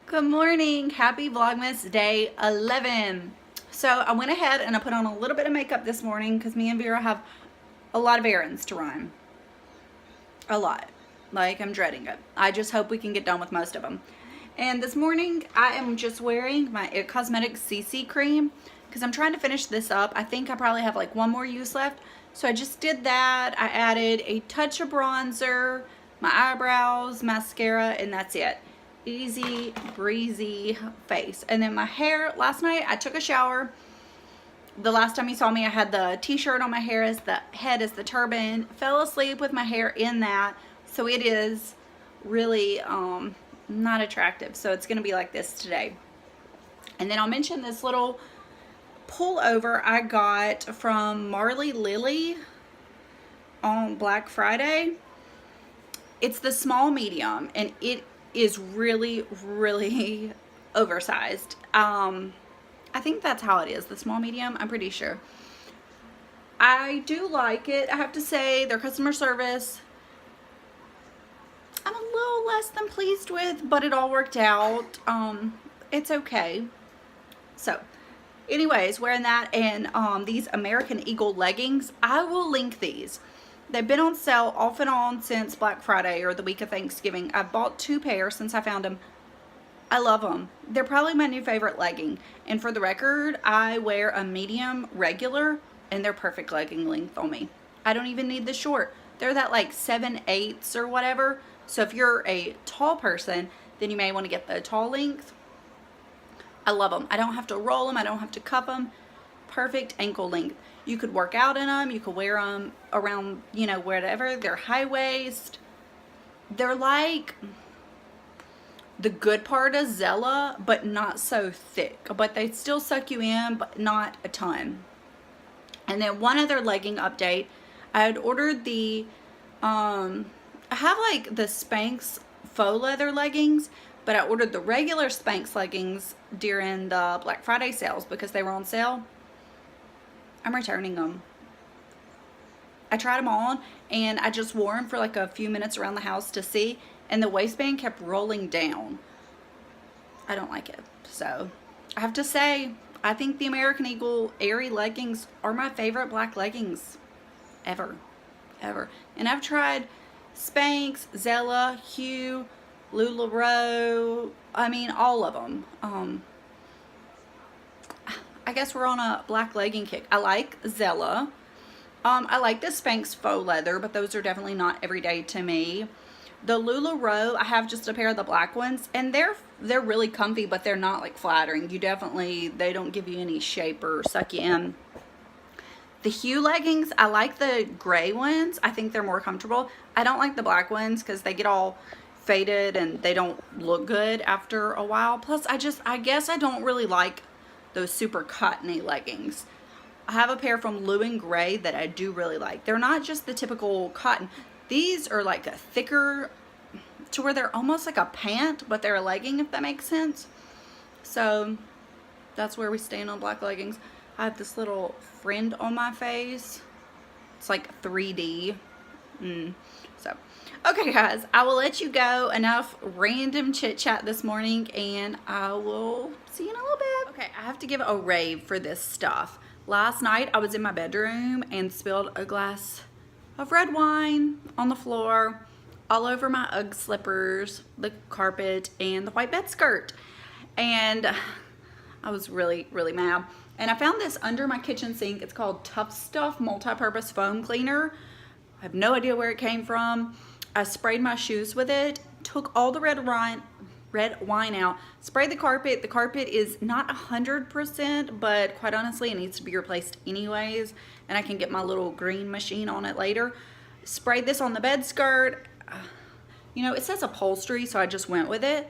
Good morning. Happy Vlogmas day 11. So I went ahead and I put on a little bit of makeup this morning because me and Vera have a lot of errands to run. A lot. Like, I'm dreading it. I just hope we can get done with most of them. And this morning I am just wearing my It Cosmetics CC cream because I'm trying to finish this up. I think I probably have like one more use left. So I just did that. I added a touch of bronzer, my eyebrows, mascara, and that's it. Easy breezy face. And then my hair, last night I took a shower. The last time you saw me I had the t-shirt on my hair as the head as the turban. Fell asleep with my hair in that, so it is really not attractive. So it's gonna be like this today. And then I'll mention this little pullover I got from Marley Lily on Black Friday. It's the small medium and it is really oversized. I think that's how it is, the small medium. I'm pretty sure. I do like it. I have to say their customer service I'm a little less than pleased with, but it all worked out. It's okay. So anyways, wearing that and these American Eagle leggings. I will link these. They've been on sale off and on since Black Friday or the week of Thanksgiving. I bought 2 pairs since I found them. I love them. They're probably my new favorite legging. And for the record, I wear a medium regular and they're perfect legging length on me. I don't even need the short. They're that like 7/8 or whatever. So if you're a tall person, then you may want to get the tall length. I love them. I don't have to roll them. I don't have to cup them. Perfect ankle length. You could work out in them. You could wear them around, you know, wherever. They're high waist. They're like the good part of Zella, but not so thick. But they still suck you in, but not a ton. And then one other legging update. I had ordered the, I have like the Spanx faux leather leggings, but I ordered the regular Spanx leggings during the Black Friday sales because they were on sale. I'm returning them. I tried them on and I just wore them for like a few minutes around the house to see, and the waistband kept rolling down. I don't like it. So I have to say, I think the American Eagle Airy leggings are my favorite black leggings ever. And I've tried Spanx, Zella, Hue, LuLaRoe, I mean all of them. I guess we're on a black legging kick. I like Zella. I like the Spanx faux leather, but those are definitely not everyday to me. The LuLaRoe, I have just a pair of the black ones, and they're really comfy, but they're not like flattering. They don't give you any shape or suck you in. The Hue leggings, I like the gray ones. I think they're more comfortable. I don't like the black ones because they get all faded and they don't look good after a while. Plus, I guess I don't really like those super cottony leggings. I have a pair from Lou and Gray that I do really like. They're not just the typical cotton. These are like a thicker to where they're almost like a pant, but they're a legging, if that makes sense. So that's where we stand on black leggings. I have this little friend on my face. It's like 3D. So, okay guys, I will let you go. Enough random chit chat this morning, and I will see you in a little bit. Okay, I have to give a rave for this stuff. Last night I was in my bedroom and spilled a glass of red wine on the floor, all over my Ugg slippers, the carpet, and the white bed skirt. And I was really mad. And I found this under my kitchen sink. It's called Tough Stuff Multi-Purpose Foam Cleaner. I have no idea where it came from. I sprayed my shoes with it, took all the red wine out, sprayed the carpet. The carpet is not 100%, but quite honestly, it needs to be replaced anyways. And I can get my little green machine on it later. Sprayed this on the bed skirt. You know, it says upholstery, so I just went with it.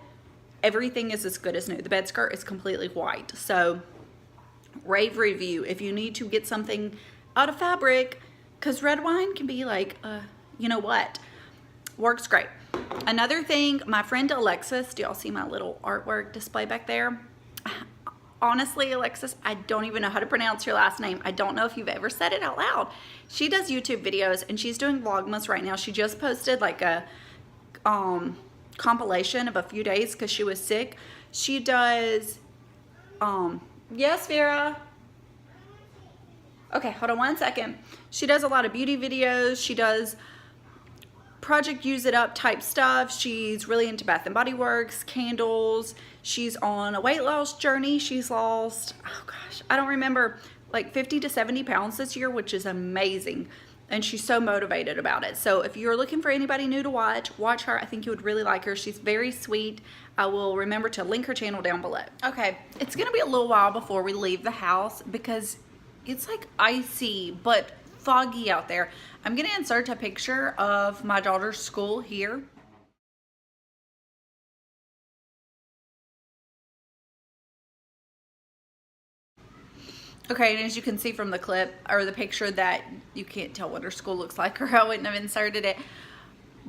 Everything is as good as new. The bed skirt is completely white. So, rave review. If you need to get something out of fabric, because red wine can be like, you know what? Works great. Another thing, my friend Alexis, do y'all see my little artwork display back there? Honestly, Alexis, I don't even know how to pronounce your last name. I don't know if you've ever said it out loud. She does YouTube videos and she's doing Vlogmas right now. She just posted like a compilation of a few days because she was sick. She does, yes, Vera? Okay, hold on one second. She does a lot of beauty videos. She does project use it up type stuff. She's really into Bath and Body Works, candles. She's on a weight loss journey. She's lost, oh gosh, I don't remember, like 50 to 70 pounds this year, which is amazing. And she's so motivated about it. So if you're looking for anybody new to watch her. I think you would really like her. She's very sweet. I will remember to link her channel down below. Okay, it's gonna be a little while before we leave the house because it's like icy but foggy out there. I'm gonna insert a picture of my daughter's school here. Okay, and as you can see from the clip or the picture that you can't tell what her school looks like, or I wouldn't have inserted it,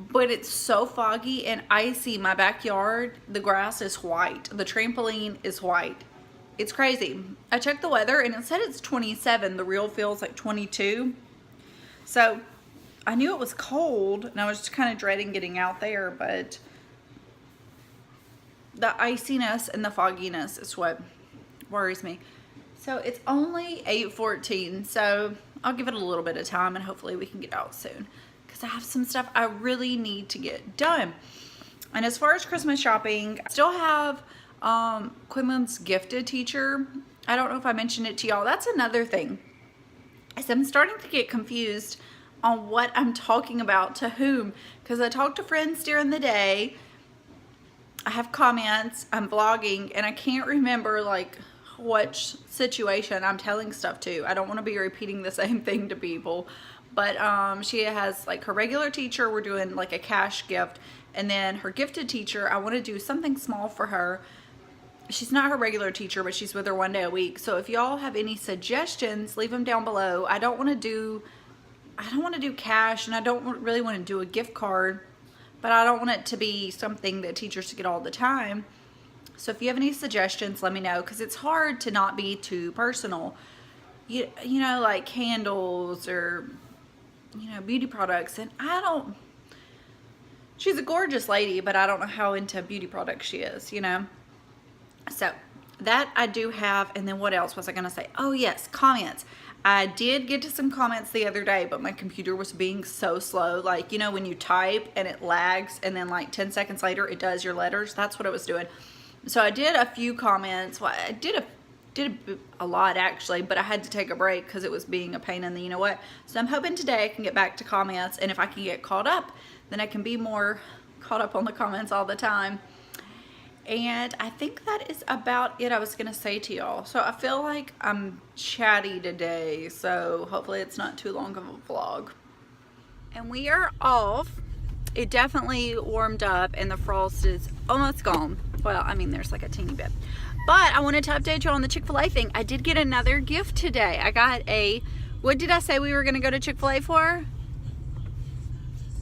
but it's so foggy and icy. My backyard, the grass is white, the trampoline is white. It's crazy. I checked the weather and it said it's 27. The real feels like 22. So I knew it was cold and I was just kind of dreading getting out there, but the iciness and the fogginess is what worries me. So it's only 8:14, so I'll give it a little bit of time and hopefully we can get out soon because I have some stuff I really need to get done. And as far as Christmas shopping, I still have Quinlan's gifted teacher. I don't know if I mentioned it to y'all. That's another thing. Is I'm starting to get confused on what I'm talking about to whom, because I talk to friends during the day, I have comments, I'm vlogging, and I can't remember like what situation I'm telling stuff to. I don't want to be repeating the same thing to people, but she has like her regular teacher, we're doing like a cash gift, and then her gifted teacher, I want to do something small for her. She's not her regular teacher, but she's with her 1 day a week. So if y'all have any suggestions, leave them down below. I don't want to do cash, and I don't really want to do a gift card, but I don't want it to be something that teachers get all the time. So if you have any suggestions, let me know, because it's hard to not be too personal. You know, like candles or, you know, beauty products. And she's a gorgeous lady, but I don't know how into beauty products she is, you know. So that I do have. And then what else was I going to say? Oh yes, comments. I did get to some comments the other day, but my computer was being so slow. Like, you know, when you type and it lags and then like 10 seconds later it does your letters. That's what it was doing. So I did a few comments. Well, I did a lot actually, but I had to take a break because it was being a pain in the you know what. So I'm hoping today I can get back to comments, and if I can get caught up, then I can be more caught up on the comments all the time. And I think that is about it I was gonna say to y'all. So I feel like I'm chatty today, so hopefully it's not too long of a vlog. And we are off. It definitely warmed up and the frost is almost gone. Well, I mean, there's like a teeny bit. But I wanted to update you on the Chick-fil-A thing. I did get another gift today. I got what did I say we were going to go to Chick-fil-A for?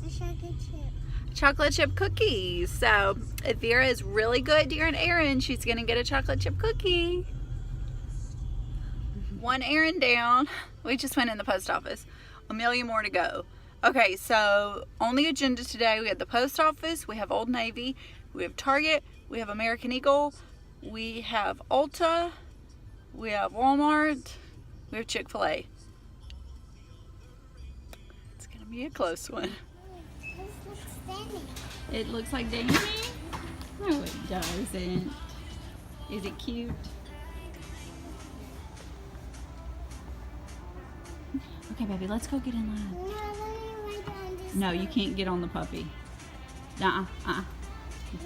A chocolate chip. Chocolate chip cookies. So if Vera is really good during errands, she's going to get a chocolate chip cookie. One errand down. We just went in the post office. A million more to go. Okay, so on the agenda today, we have the post office, we have Old Navy, we have Target, we have American Eagle, we have Ulta, we have Walmart, we have Chick-fil-A. It's gonna be a close one. This looks Danny. It looks like Danny? No, it doesn't. Is it cute? Okay, baby, let's go get in line. No, let me ride on this. No, you can't get on the puppy. You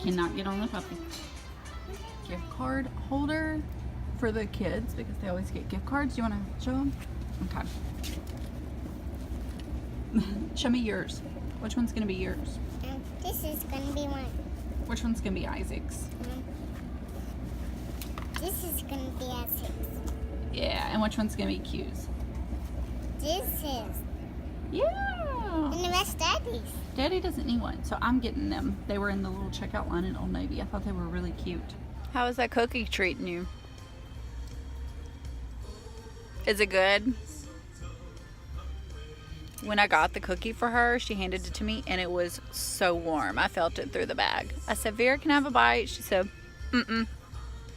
cannot get on the puppy. Gift card holder for the kids because they always get gift cards. Do you want to show them? Okay. Show me yours. Which one's going to be yours? This is going to be one. Which one's going to be Isaac's? This is going to be Isaac's. Yeah, and which one's going to be Q's? This is. Yeah. And the rest Daddy's. Daddy doesn't need one, so I'm getting them. They were in the little checkout line at Old Navy. I thought they were really cute. How is that cookie treating you? Is it good? When I got the cookie for her, she handed it to me and it was so warm. I felt it through the bag. I said, Vera, can I have a bite? She said, mm-mm.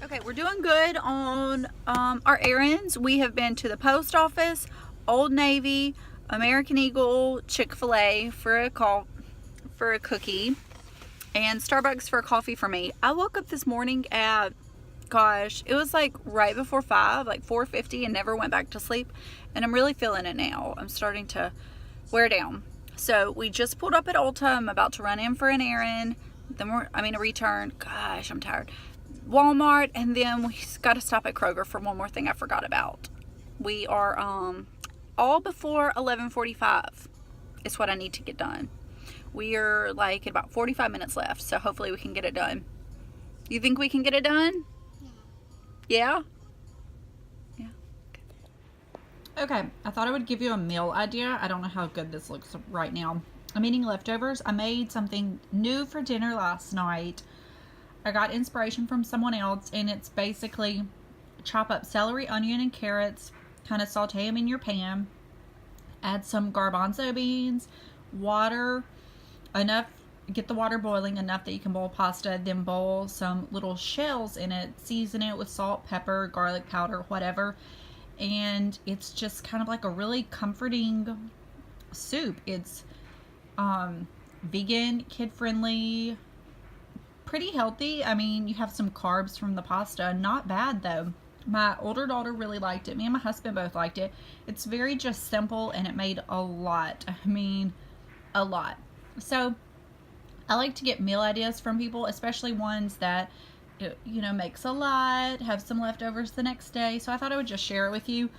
Okay, we're doing good on our errands. We have been to the post office, Old Navy, American Eagle, Chick-fil-A for a cookie, and Starbucks for a coffee for me. I woke up this morning at, gosh, it was like right before 5, like 4:50, and never went back to sleep. And I'm really feeling it now. I'm starting to wear down. So we just pulled up at Ulta. I'm about to run in for an errand. Then a return. Gosh, I'm tired. Walmart, and then we got to stop at Kroger for one more thing I forgot about. We are all before 11:45 is what I need to get done. We are like at about 45 minutes left, so hopefully we can get it done. You think we can get it done? Yeah? Yeah. Okay, I thought I would give you a meal idea. I don't know how good this looks right now. I'm eating leftovers. I made something new for dinner last night. I got inspiration from someone else, and it's basically chop up celery, onion, and carrots, kind of saute them in your pan, add some garbanzo beans, water, enough, get the water boiling enough that you can boil pasta, then boil some little shells in it, season it with salt, pepper, garlic powder, whatever, and it's just kind of like a really comforting soup. It's vegan, kid-friendly, pretty healthy. I mean, you have some carbs from the pasta. Not bad, though. My older daughter really liked it. Me and my husband both liked it. It's very just simple, and it made a lot. I mean, a lot. So, I like to get meal ideas from people, especially ones that, you know, makes a lot, have some leftovers the next day. So, I thought I would just share it with you.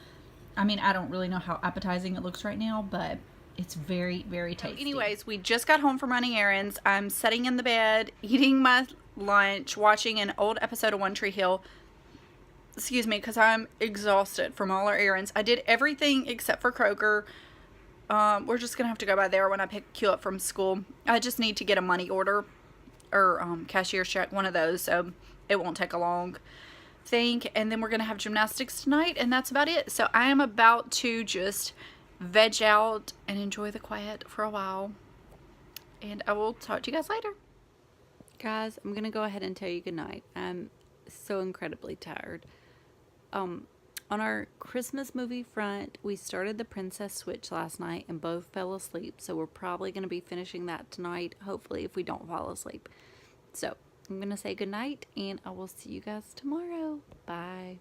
I mean, I don't really know how appetizing it looks right now, but it's very, very tasty. Anyways, we just got home from running errands. I'm sitting in the bed, eating my lunch, watching an old episode of One Tree Hill. Excuse me, because I'm exhausted from all our errands. I did everything except for Kroger. We're just going to have to go by there when I pick Q up from school. I just need to get a money order or cashier's check, one of those, so it won't take a long thing. And then we're going to have gymnastics tonight, and that's about it. So I am about to just veg out and enjoy the quiet for a while, and I will talk to you guys later. Guys, I'm gonna go ahead and tell you goodnight. I'm so incredibly tired. On our Christmas movie front, we started The Princess Switch last night and both fell asleep, so we're probably gonna be finishing that tonight, hopefully, if we don't fall asleep. So I'm gonna say goodnight, and I will see you guys tomorrow. Bye.